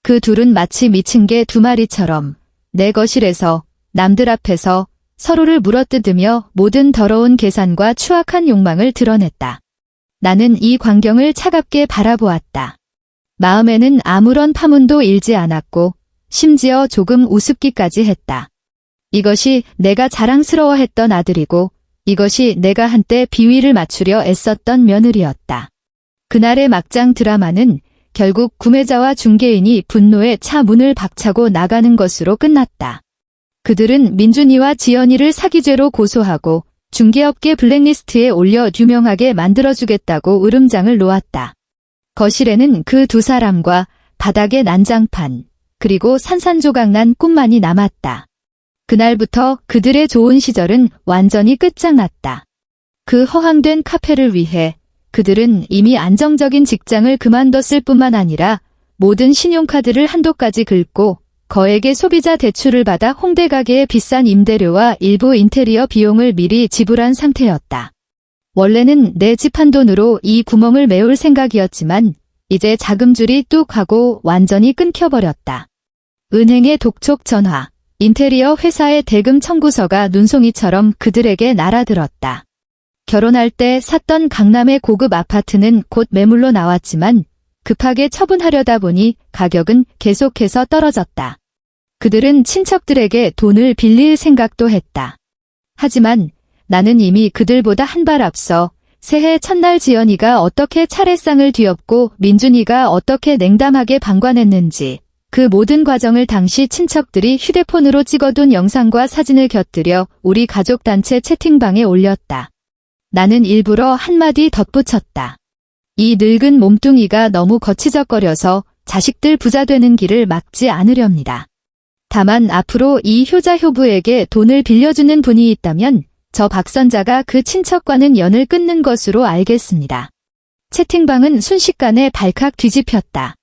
그 둘은 마치 미친 개 두 마리처럼 내 거실에서, 남들 앞에서 서로를 물어뜯으며 모든 더러운 계산과 추악한 욕망을 드러냈다. 나는 이 광경을 차갑게 바라보았다. 마음에는 아무런 파문도 일지 않았고 심지어 조금 우습기까지 했다. 이것이 내가 자랑스러워했던 아들이고 이것이 내가 한때 비위를 맞추려 애썼던 며느리였다. 그날의 막장 드라마는 결국 구매자와 중개인이 분노에 차 문을 박차고 나가는 것으로 끝났다. 그들은 민준이와 지연이를 사기죄로 고소하고 중개업계 블랙리스트에 올려 유명하게 만들어주겠다고 으름장을 놓았다. 거실에는 그 두 사람과 바닥에 난장판, 그리고 산산조각난 꿈만이 남았다. 그날부터 그들의 좋은 시절은 완전히 끝장났다. 그 허황된 카페를 위해 그들은 이미 안정적인 직장을 그만뒀을 뿐만 아니라 모든 신용카드를 한도까지 긁고 거액의 소비자 대출을 받아 홍대 가게의 비싼 임대료와 일부 인테리어 비용을 미리 지불한 상태였다. 원래는 내 집 한 돈으로 이 구멍을 메울 생각이었지만 이제 자금줄이 뚝 하고 완전히 끊겨버렸다. 은행의 독촉 전화, 인테리어 회사의 대금 청구서가 눈송이처럼 그들에게 날아들었다. 결혼할 때 샀던 강남의 고급 아파트는 곧 매물로 나왔지만 급하게 처분하려다 보니 가격은 계속해서 떨어졌다. 그들은 친척들에게 돈을 빌릴 생각도 했다. 하지만 나는 이미 그들보다 한 발 앞서 새해 첫날 지연이가 어떻게 차례상을 뒤엎고 민준이가 어떻게 냉담하게 방관했는지 그 모든 과정을 당시 친척들이 휴대폰으로 찍어둔 영상과 사진을 곁들여 우리 가족단체 채팅방에 올렸다. 나는 일부러 한마디 덧붙였다. 이 늙은 몸뚱이가 너무 거치적거려서 자식들 부자 되는 길을 막지 않으렵니다. 다만 앞으로 이 효자 효부에게 돈을 빌려주는 분이 있다면 저 박선자가 그 친척과는 연을 끊는 것으로 알겠습니다. 채팅방은 순식간에 발칵 뒤집혔다.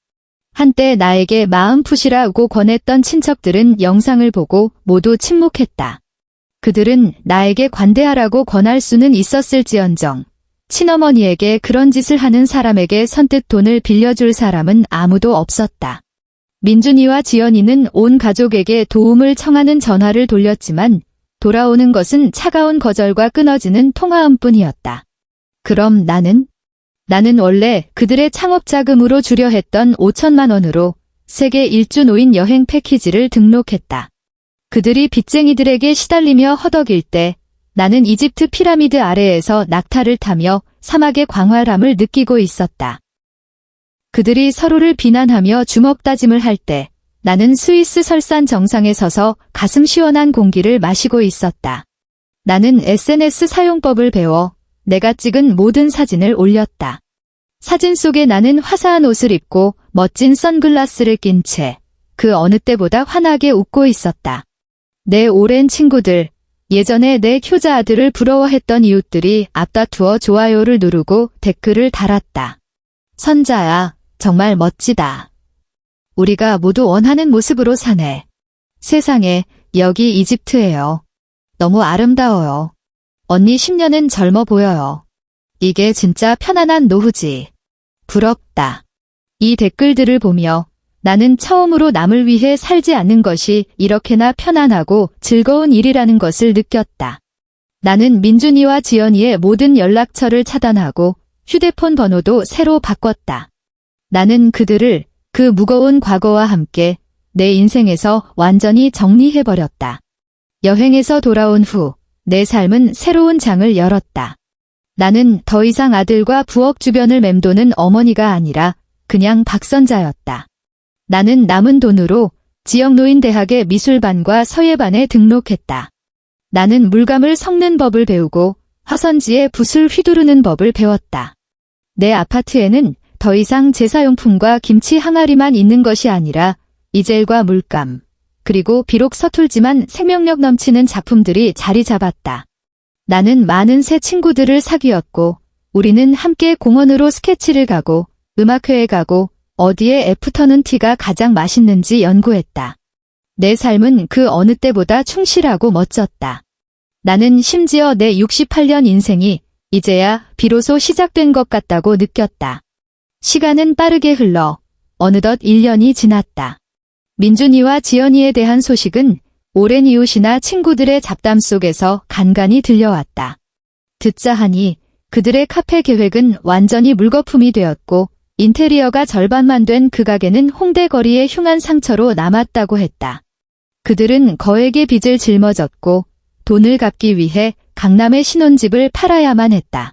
한때 나에게 마음 푸시라고 권했던 친척들은 영상을 보고 모두 침묵했다. 그들은 나에게 관대하라고 권할 수는 있었을지언정 친어머니에게 그런 짓을 하는 사람에게 선뜻 돈을 빌려줄 사람은 아무도 없었다. 민준이와 지연이는 온 가족에게 도움을 청하는 전화를 돌렸지만 돌아오는 것은 차가운 거절과 끊어지는 통화음뿐이었다. 그럼 나는 원래 그들의 창업자금으로 주려 했던 5천만 원으로 세계 일주 노인 여행 패키지를 등록했다. 그들이 빚쟁이들에게 시달리며 허덕일 때 나는 이집트 피라미드 아래에서 낙타를 타며 사막의 광활함을 느끼고 있었다. 그들이 서로를 비난하며 주먹다짐을 할 때 나는 스위스 설산 정상에 서서 가슴 시원한 공기를 마시고 있었다. 나는 SNS 사용법을 배워 내가 찍은 모든 사진을 올렸다. 사진 속에 나는 화사한 옷을 입고 멋진 선글라스를 낀 채 그 어느 때보다 환하게 웃고 있었다. 내 오랜 친구들, 예전에 내 효자 아들을 부러워했던 이웃들이 앞다투어 좋아요를 누르고 댓글을 달았다. 선자야, 정말 멋지다. 우리가 모두 원하는 모습으로 사네. 세상에, 여기 이집트예요. 너무 아름다워요. 언니 10년은 젊어 보여요. 이게 진짜 편안한 노후지. 부럽다. 이 댓글들을 보며 나는 처음으로 남을 위해 살지 않는 것이 이렇게나 편안하고 즐거운 일이라는 것을 느꼈다. 나는 민준이와 지연이의 모든 연락처를 차단하고 휴대폰 번호도 새로 바꿨다. 나는 그들을 그 무거운 과거와 함께 내 인생에서 완전히 정리해버렸다. 여행에서 돌아온 후 내 삶은 새로운 장을 열었다. 나는 더 이상 아들과 부엌 주변을 맴도는 어머니가 아니라 그냥 박선자였다. 나는 남은 돈으로 지역노인대학의 미술반과 서예반에 등록했다. 나는 물감을 섞는 법을 배우고 화선지에 붓을 휘두르는 법을 배웠다. 내 아파트에는 더 이상 제사용품과 김치 항아리만 있는 것이 아니라 이젤과 물감, 그리고 비록 서툴지만 생명력 넘치는 작품들이 자리 잡았다. 나는 많은 새 친구들을 사귀었고 우리는 함께 공원으로 스케치를 가고 음악회에 가고 어디에 애프터눈 티가 가장 맛있는지 연구했다. 내 삶은 그 어느 때보다 충실하고 멋졌다. 나는 심지어 내 68년 인생이 이제야 비로소 시작된 것 같다고 느꼈다. 시간은 빠르게 흘러 어느덧 1년이 지났다. 민준이와 지연이에 대한 소식은 오랜 이웃이나 친구들의 잡담 속에서 간간히 들려왔다. 듣자 하니 그들의 카페 계획은 완전히 물거품이 되었고 인테리어가 절반만 된 그 가게는 홍대 거리의 흉한 상처로 남았다고 했다. 그들은 거액의 빚을 짊어졌고 돈을 갚기 위해 강남의 신혼집을 팔아야만 했다.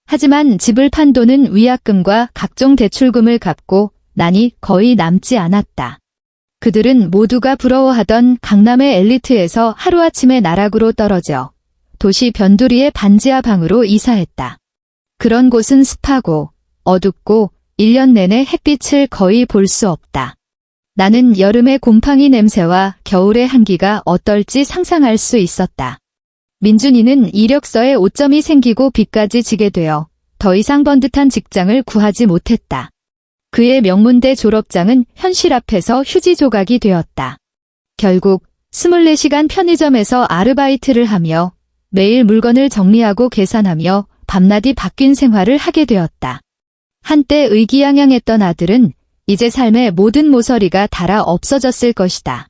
하지만 집을 판 돈은 위약금과 각종 대출금을 갚고 나니 거의 남지 않았다. 그들은 모두가 부러워하던 강남의 엘리트에서 하루아침에 나락으로 떨어져 도시 변두리의 반지하 방으로 이사했다. 그런 곳은 습하고 어둡고 1년 내내 햇빛을 거의 볼 수 없다. 나는 여름의 곰팡이 냄새와 겨울의 한기가 어떨지 상상할 수 있었다. 민준이는 이력서에 오점이 생기고 빚까지 지게 되어 더 이상 번듯한 직장을 구하지 못했다. 그의 명문대 졸업장은 현실 앞에서 휴지 조각이 되었다. 결국 24시간 편의점에서 아르바이트를 하며 매일 물건을 정리하고 계산하며 밤낮이 바뀐 생활을 하게 되었다. 한때 의기양양했던 아들은 이제 삶의 모든 모서리가 닳아 없어졌을 것이다.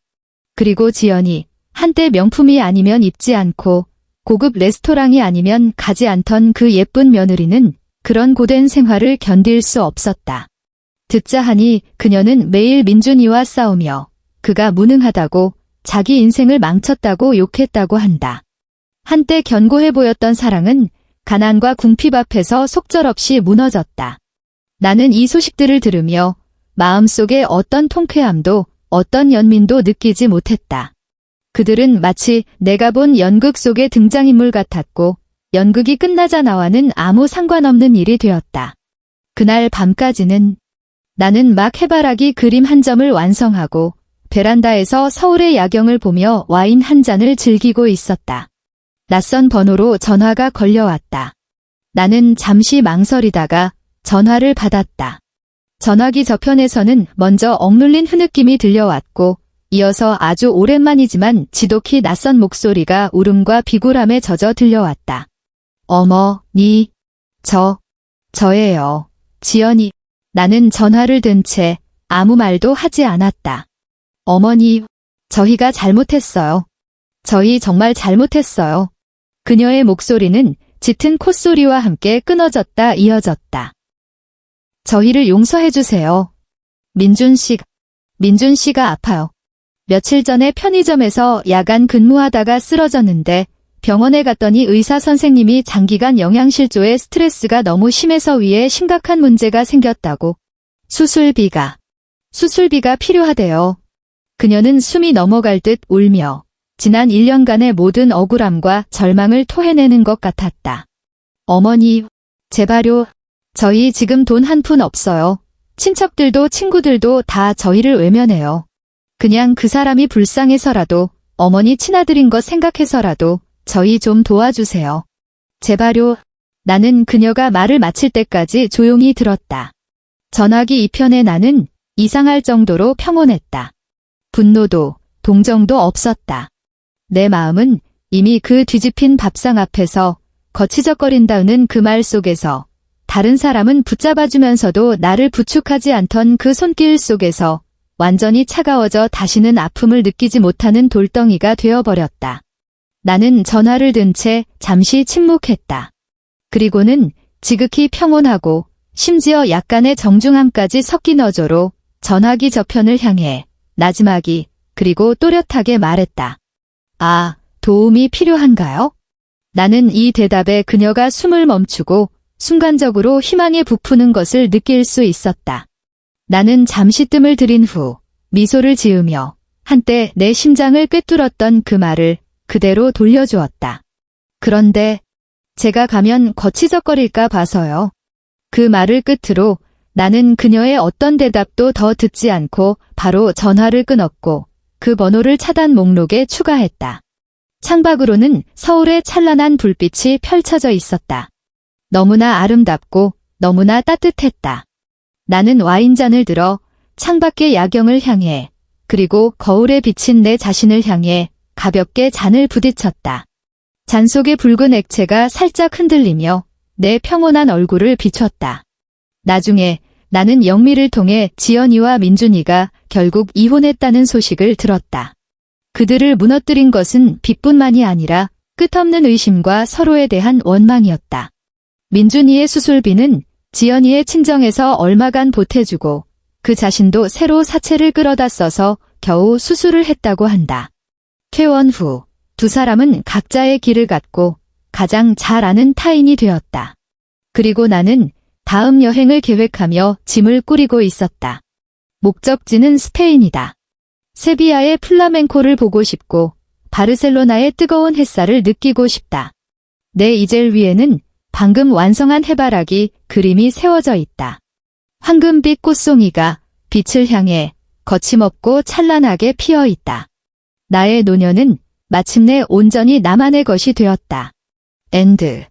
그리고 지연이 한때 명품이 아니면 입지 않고 고급 레스토랑이 아니면 가지 않던 그 예쁜 며느리는 그런 고된 생활을 견딜 수 없었다. 듣자 하니 그녀는 매일 민준이와 싸우며 그가 무능하다고 자기 인생을 망쳤다고 욕했다고 한다. 한때 견고해 보였던 사랑은 가난과 궁핍 앞에서 속절없이 무너졌다. 나는 이 소식들을 들으며 마음속에 어떤 통쾌함도 어떤 연민도 느끼지 못했다. 그들은 마치 내가 본 연극 속의 등장인물 같았고 연극이 끝나자 나와는 아무 상관없는 일이 되었다. 그날 밤까지는 나는 막 해바라기 그림 한 점을 완성하고 베란다에서 서울의 야경을 보며 와인 한 잔을 즐기고 있었다. 낯선 번호로 전화가 걸려왔다. 나는 잠시 망설이다가 전화를 받았다. 전화기 저편에서는 먼저 억눌린 흐느낌이 들려왔고 이어서 아주 오랜만이지만 지독히 낯선 목소리가 울음과 비굴함에 젖어 들려왔다. 어머니, 저예요. 지연이. 나는 전화를 든 채 아무 말도 하지 않았다. 어머니, 저희가 잘못했어요. 저희 정말 잘못했어요. 그녀의 목소리는 짙은 콧소리와 함께 끊어졌다 이어졌다. 저희를 용서해주세요. 민준 씨가 아파요. 며칠 전에 편의점에서 야간 근무하다가 쓰러졌는데 병원에 갔더니 의사 선생님이 장기간 영양실조에 스트레스가 너무 심해서 위에 심각한 문제가 생겼다고. 수술비가 필요하대요. 그녀는 숨이 넘어갈 듯 울며 지난 1년간의 모든 억울함과 절망을 토해내는 것 같았다. 어머니, 제발요. 저희 지금 돈 한 푼 없어요. 친척들도 친구들도 다 저희를 외면해요. 그냥 그 사람이 불쌍해서라도 어머니 친아들인 것 생각해서라도 저희 좀 도와주세요. 제발요. 나는 그녀가 말을 마칠 때까지 조용히 들었다. 전화기 이편에 나는 이상할 정도로 평온했다. 분노도 동정도 없었다. 내 마음은 이미 그 뒤집힌 밥상 앞에서 거치적거린다는 그 말 속에서 다른 사람은 붙잡아주면서도 나를 부축하지 않던 그 손길 속에서 완전히 차가워져 다시는 아픔을 느끼지 못하는 돌덩이가 되어버렸다. 나는 전화를 든 채 잠시 침묵했다. 그리고는 지극히 평온하고 심지어 약간의 정중함까지 섞인 어조로 전화기 저편을 향해 나지막이 그리고 또렷하게 말했다. 아, 도움이 필요한가요? 나는 이 대답에 그녀가 숨을 멈추고 순간적으로 희망에 부푸는 것을 느낄 수 있었다. 나는 잠시 뜸을 들인 후 미소를 지으며 한때 내 심장을 꿰뚫었던 그 말을 그대로 돌려주었다. 그런데 제가 가면 거치적거릴까 봐서요. 그 말을 끝으로 나는 그녀의 어떤 대답도 더 듣지 않고 바로 전화를 끊었고 그 번호를 차단 목록에 추가했다. 창밖으로는 서울의 찬란한 불빛이 펼쳐져 있었다. 너무나 아름답고 너무나 따뜻했다. 나는 와인잔을 들어 창밖의 야경을 향해 그리고 거울에 비친 내 자신을 향해 가볍게 잔을 부딪혔다. 잔 속의 붉은 액체가 살짝 흔들리며 내 평온한 얼굴을 비췄다. 나중에 나는 영미를 통해 지연이와 민준이가 결국 이혼했다는 소식을 들었다. 그들을 무너뜨린 것은 빚뿐만이 아니라 끝없는 의심과 서로에 대한 원망이었다. 민준이의 수술비는 지연이의 친정에서 얼마간 보태주고 그 자신도 새로 사채를 끌어다 써서 겨우 수술을 했다고 한다. 퇴원 후 두 사람은 각자의 길을 갔고 가장 잘 아는 타인이 되었다. 그리고 나는 다음 여행을 계획하며 짐을 꾸리고 있었다. 목적지는 스페인이다. 세비야의 플라멩코를 보고 싶고 바르셀로나의 뜨거운 햇살을 느끼고 싶다. 내 이젤 위에는 방금 완성한 해바라기 그림이 세워져 있다. 황금빛 꽃송이가 빛을 향해 거침없고 찬란하게 피어 있다. 나의 노년은 마침내 온전히 나만의 것이 되었다. 엔드.